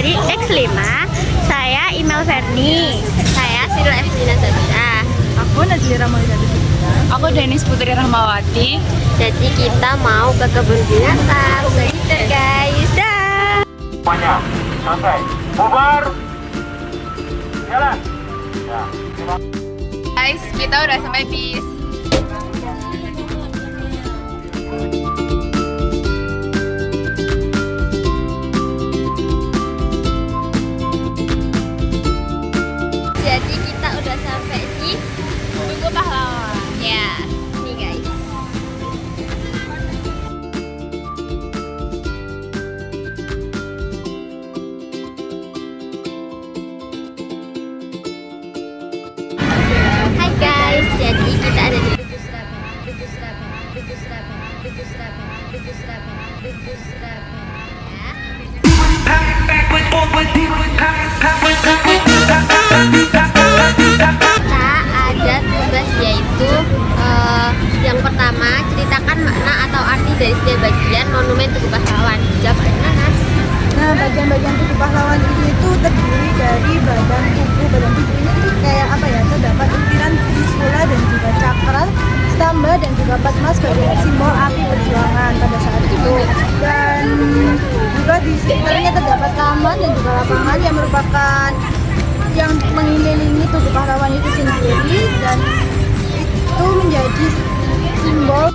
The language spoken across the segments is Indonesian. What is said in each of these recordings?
dari X5. Saya Imel Verni. Saya Sirul Evdina Zabira. Aku Nazlira Maulida. Aku Denis Putri Rahmawati. Jadi kita mau ke kebun binatang. Gitu guys. Dah. Semuanya selesai. Bubar. Jalan. Ya. Guys, kita udah sampai bis. Jadi kita udah sampai di Tugu Pahlawan. ya, nih guys. Hai guys, jadi kita ada di Tugu Seraben, Tugu Seraben, Tugu Seraben, Tugu Seraben, Tugu Seraben, Tugu Seraben. Ya. Kita ada tugas yaitu yang pertama ceritakan makna atau arti dari setiap bagian monumen Tugu Pahlawan. Jawab Nas. Nah, bagian-bagian tubuh pahlawan ini itu terdiri dari badan tubuh. Badan tubuh ini tuh kayak apa ya? Terdapat ukiran trisula dan juga cakra, stamba dan juga padma sebagai simbol api perjuangan pada saat itu. Dan juga di sekitarnya terdapat taman dan juga lapangan yang merupakan yang mengelilingi tubuh pahlawan itu sendiri, dan itu menjadi simbol.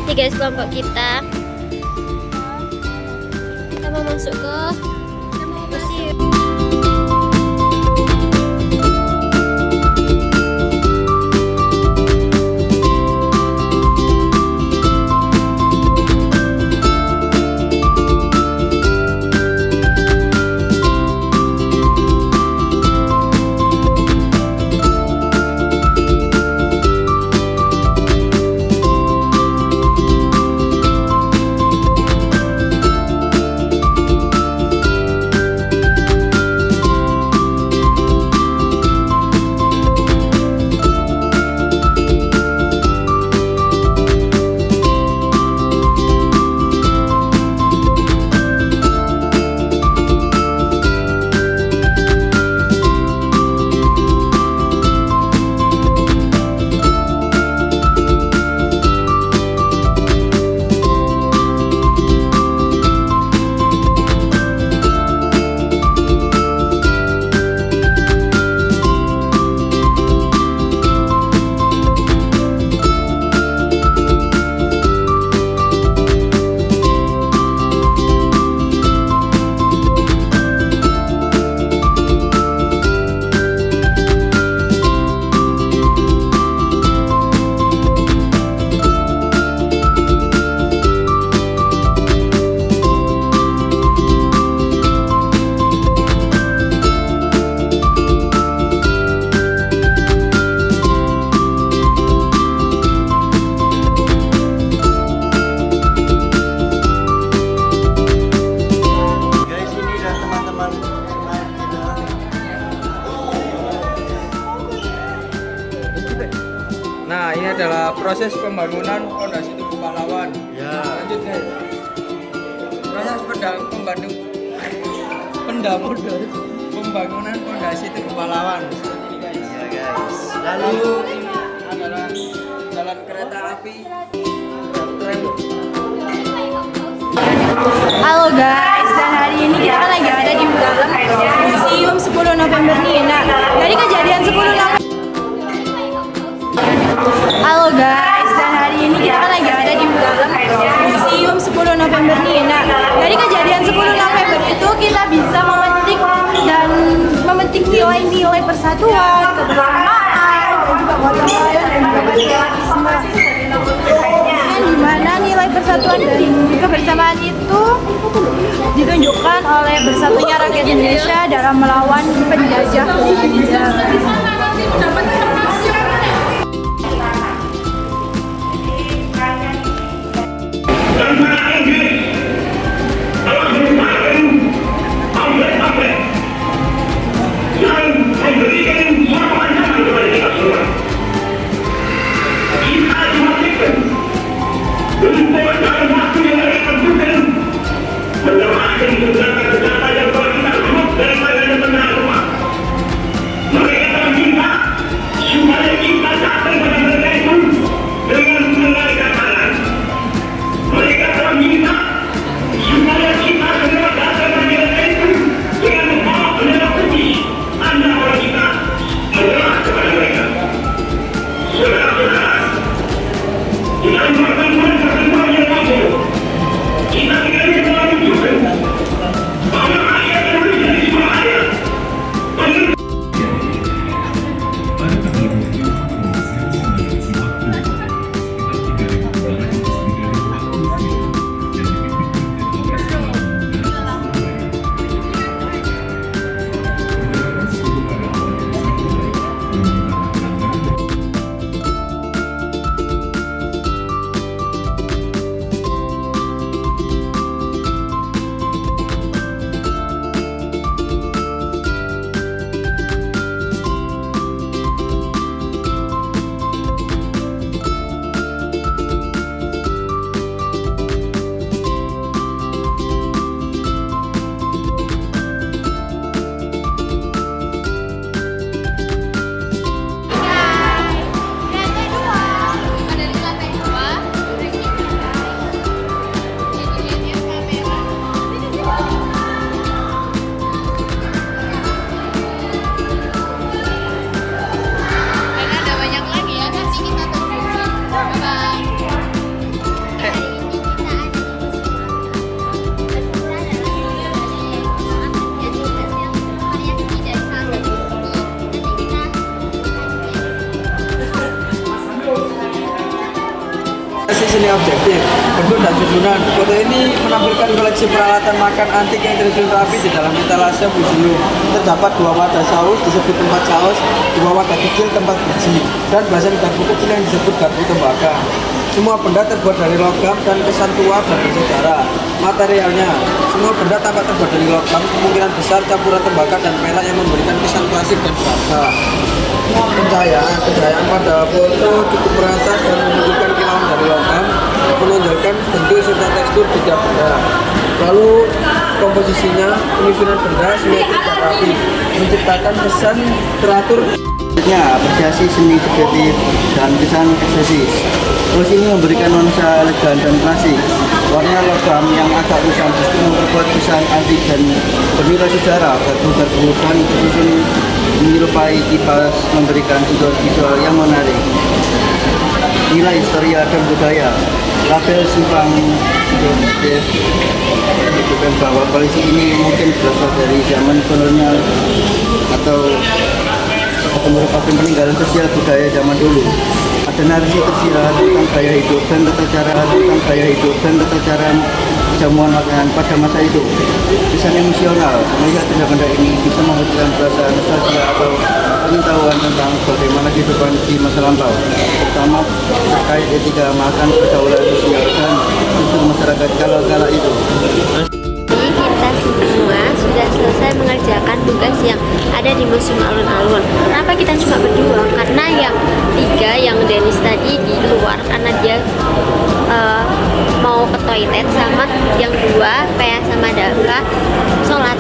Nih guys, kelompok kita mau masuk ke museum. Nah, ini adalah proses pembangunan Pondasi Tugu Pahlawan. Ya. Lanjut guys. Proses pembangunan Pondasi Tugu Pahlawan. Seperti ini guys. Ya guys. Lalu ini adalah jalan kereta api. Halo guys, dan hari ini kita kan lagi ada di dalam Museum 10 November nih. Nah, dari kejadian 10 November. Halo guys, dan hari ini kita kan lagi ada di dalam Museum 10 November nih. Nah, dari kejadian 10 November itu kita bisa memetik nilai-nilai persatuan, kebersamaan, dan juga gotong royong dan juga patriotisme. Di mana nilai persatuan dan kebersamaan itu ditunjukkan oleh bersatunya rakyat Indonesia dalam melawan penjajah Belanda. Seni objektif, bentuk dan susunan. Foto ini menampilkan koleksi peralatan makan antik yang tersusun rapi di dalam etalase museum. Terdapat 2 wadah saus disebut tempat saus, 2 wadah kecil tempat biji, dan belasan garpu kecil yang disebut garpu tembaga. Semua benda terbuat dari logam dan kesan tua dan bersejarah. Materialnya, semua benda tampak terbuat dari logam, kemungkinan besar campuran tembaga dan perak yang memberikan kesan klasik dan berharga. Pencahayaan pada foto cukup merata dan menunjukkan kilauan dari logam, menonjolkan bentuk serta tekstur tiap benda. Lalu komposisinya, penyusunan benda simetris dan rapi, menciptakan kesan teratur. Apresiasi seni subjektif dan kesan estetis. Terus ini memberikan nuansa elegan dan klasik. Warna logam yang agak usang justru memperkuat kesan antik dan bernilai sejarah. Garpu-garpu dan susun menyerupai kipas memberikan visual yang menarik. Nilai historia dan budaya. Label simpang subjektif menunjukkan bahwa koleksi ini mungkin berasal dari zaman kolonial atau merupakan peninggalan sosial budaya zaman dulu. Ada narasi tersirat tentang gaya hidup dan tata cara jamuan makanan pada masa itu. Kesan emosional, melihat benda-benda ini bisa memberikan perasaan nostalgia atau pengetahuan tentang bagaimana kehidupan di masa lampau, terutama terkait etika makan, pergaulan sosial dan kultur masyarakat kala itu. Kita semua sudah selesai mengerjakan tugas yang ada di Museum Alun-Alun. Kenapa kita cuma berdua? Karena yang 3 yang Dennis tadi di luar karena dia mau ke toilet, sama yang 2 Pea sama Dava sholat.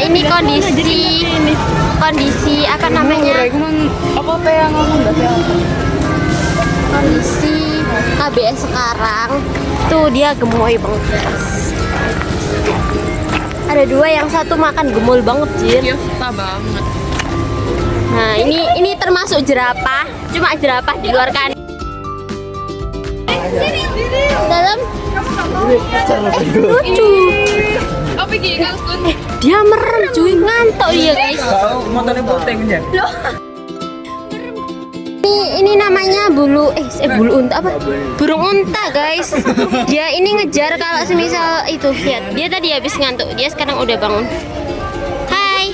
Ini kondisi apa namanya? Kondisi KBS sekarang tuh dia gemoy banget guys. Ada 2, yang satu makan gemul banget Jin. Iya, banget. Nah ini termasuk jerapah, cuma jerapah di luar kan. Dalam lucu. Apa gini kan? Dia merem cuy, ngantuk dia guys. Motornya putih ya. Ini namanya bulu unta apa? Burung unta guys. Dia ini ngejar kalau semisal itu, lihat. Dia tadi habis ngantuk, dia sekarang udah bangun. Hai.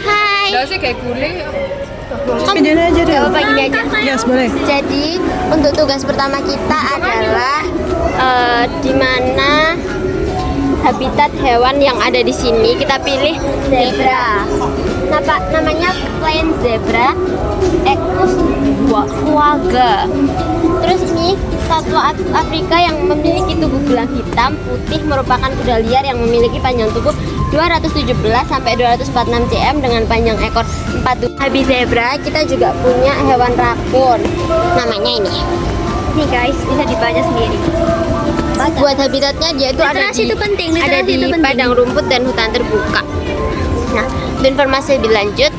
Hai. Enggak sih kayak guling. Pindahin aja deh. Gak apa-apa, gini aja. Yes, boleh. Jadi untuk tugas pertama kita adalah di mana habitat hewan yang ada di sini. Kita pilih zebra. Namanya plain zebra equus quagga. Terus ini satwa Afrika yang memiliki tubuh belang hitam putih, merupakan kuda liar yang memiliki panjang tubuh 217 sampai 246 cm dengan panjang ekor 4. Habis zebra, kita juga punya hewan rakun. Namanya ini. Nih guys, bisa dibaca sendiri. Buat habitatnya dia itu ada di padang rumput dan hutan terbuka. Nah, untuk informasi lebih lanjut,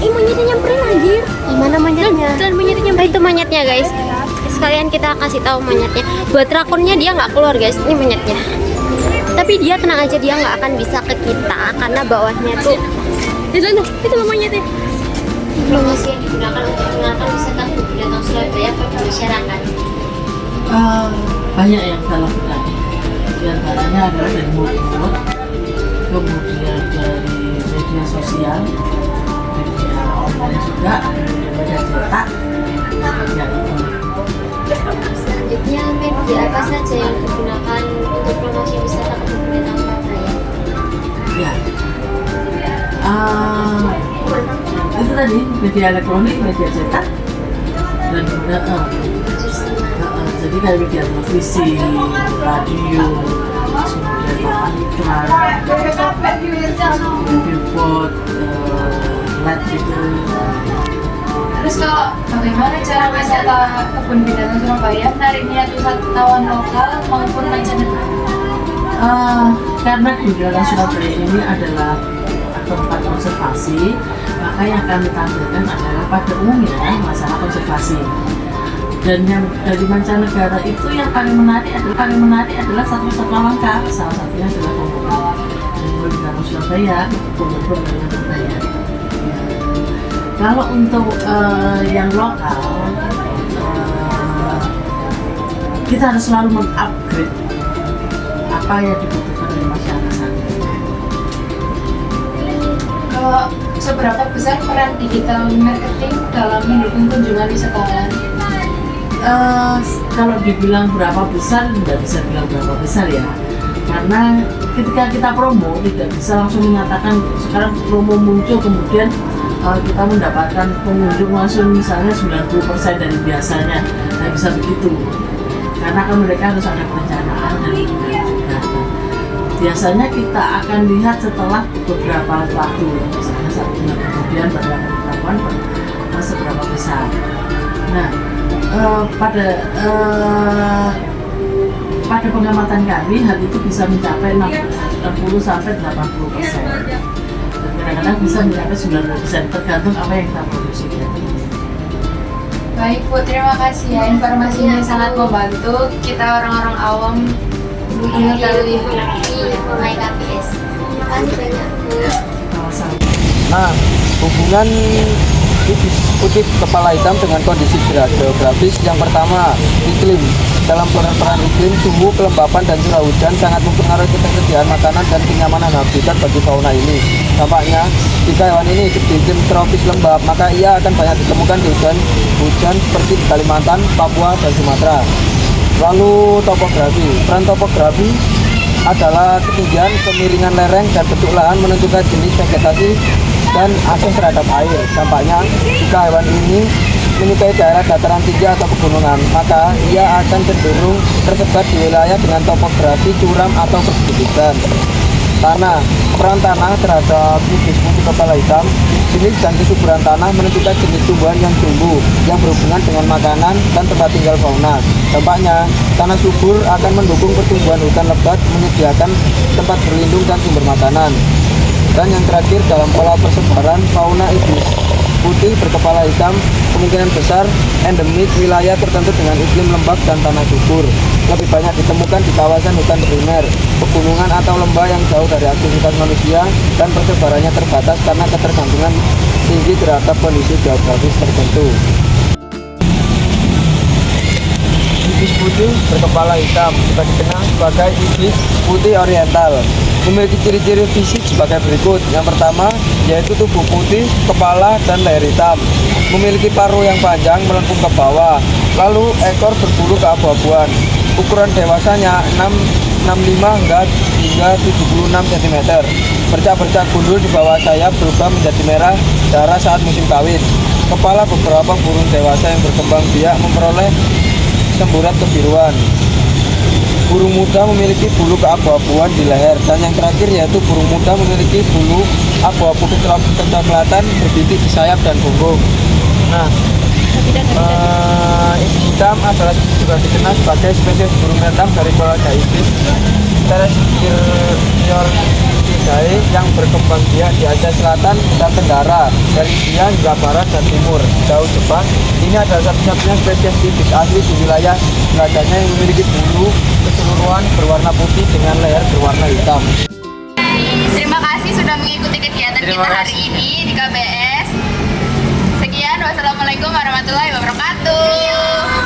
monyetnya nyamperin anjir. Gimana monyetnya? Itu monyetnya guys. Sekalian kita kasih tahu monyetnya. Buat rakunnya dia nggak keluar guys. Ini monyetnya. Tapi dia tenang aja, dia nggak akan bisa ke kita karena bawahnya tuh. Itu monyetnya. Informasi yang digunakan untuk mengenalkan wisata binatang Surabaya ke masyarakat. Banyak yang kita lakukan. Di antaranya adalah dari mulut, kemudian dari media sosial, media online juga, kemudian media cetak. Ya itu. Selanjutnya, media apa saja yang digunakan untuk promosi wisata kebun binatang Surabaya? Ya. Itu tadi media elektronik, media cetak, dan kemudian jadi kayak media televisi, radio, kemudian papan iklan, billboard, LED gitu. Terus kalau bagaimana cara wisata kebun binatang Surabaya menarik minat wisatawan lokal maupun mancanegara? Karena kebun binatang Surabaya ini adalah tempat konservasi, maka yang kami tampilkan adalah pada umumnya masalah konservasi. Dan yang dari mancanegara itu yang paling menarik adalah satwa-satwa langka. Salah satunya adalah kebun binatang Surabaya, kebun Surabaya. Kalau untuk yang lokal, kita harus selalu mengupgrade apa yang dibutuhkan oleh masyarakat. Seberapa besar peran digital marketing dalam mendukung kunjungan wisatawan? Kalau dibilang berapa besar, tidak bisa bilang berapa besar ya, karena ketika kita promo tidak bisa langsung menyatakan sekarang promo muncul kemudian kita mendapatkan pengunjung langsung misalnya 90% dari biasanya. Tidak bisa begitu, karena kan mereka harus ada perencanaan dan juga. Biasanya kita akan lihat setelah beberapa waktu, misalnya 1 bulan kemudian pada pengetahuan seberapa besar. Nah, pada pengamatan kami hal itu bisa mencapai 60 sampai 80%. Dan kadang-kadang bisa mencapai 90%, tergantung apa yang kita produksikan. Baik Bu, terima kasih ya, informasinya sangat membantu kita orang-orang awam mengetahui mengenai KPS. Terima kasih banyak Bu. Nah, hubungan putih kepala hitam dengan kondisi geografis yang pertama, iklim. Dalam peran iklim, suhu, kelembapan, dan curah hujan sangat mempengaruhi ketersediaan makanan dan kenyamanan habitat bagi fauna ini. Dampaknya, jika hewan ini hidup di iklim tropis lembab, maka ia akan banyak ditemukan di hujan seperti di Kalimantan, Papua, dan Sumatera. Lalu topografi. Peran topografi adalah ketinggian, kemiringan lereng, dan bentuk lahan menentukan jenis vegetasi dan akses terhadap air. Dampaknya, jika hewan ini menyukai daerah dataran tinggi atau pegunungan, maka ia akan cenderung tersebar di wilayah dengan topografi curam atau perbukitan. Tanah. Peran tanah terhadap jenis putih kepala hitam, jenis dan kesuburan tanah menentukan jenis tumbuhan yang tumbuh yang berhubungan dengan makanan dan tempat tinggal fauna. Dampaknya, tanah subur akan mendukung pertumbuhan hutan lebat, menyediakan tempat berlindung dan sumber makanan. Dan yang terakhir, dalam pola persebaran fauna iblis putih berkepala hitam kemungkinan besar endemik wilayah tertentu dengan iklim lembab dan tanah subur. Lebih banyak ditemukan di kawasan hutan primer, pegunungan atau lembah yang jauh dari aktivitas manusia, dan persebarannya terbatas karena ketergantungan tinggi terhadap kondisi geografis tertentu. Iblis putih berkepala hitam juga dikenal sebagai iblis putih oriental. Memiliki ciri-ciri fisik sebagai berikut. Yang pertama, yaitu tubuh putih, kepala, dan leher hitam. Memiliki paruh yang panjang melengkung ke bawah, lalu ekor berbulu keabu-abuan. ukuran dewasanya 65 hingga 76 cm. Bercak-bercak gundul di bawah sayap berubah menjadi merah darah saat musim kawin. Kepala beberapa burung dewasa yang berkembang biak memperoleh semburat kebiruan. Burung muda memiliki bulu keabu-abuan di leher, dan yang terakhir yaitu burung muda memiliki bulu abu-abu kecoklatan berbintik di sayap dan punggung. Nah, hitam adalah juga dikenal sebagai spesies burung rendang dari keluarga Ibis, Terestiornithidae, yang berkembang biak di Aceh Selatan dan Tenggara, dari India hingga Barat dan Timur, jauh Jepang. Ini adalah satu-satunya spesies Ibis asli di wilayah beradanya yang memiliki bulu keseluruhan berwarna putih dengan leher berwarna hitam. Terima kasih sudah mengikuti kegiatan kita hari ini di KBS. Sekian, wassalamualaikum warahmatullahi wabarakatuh.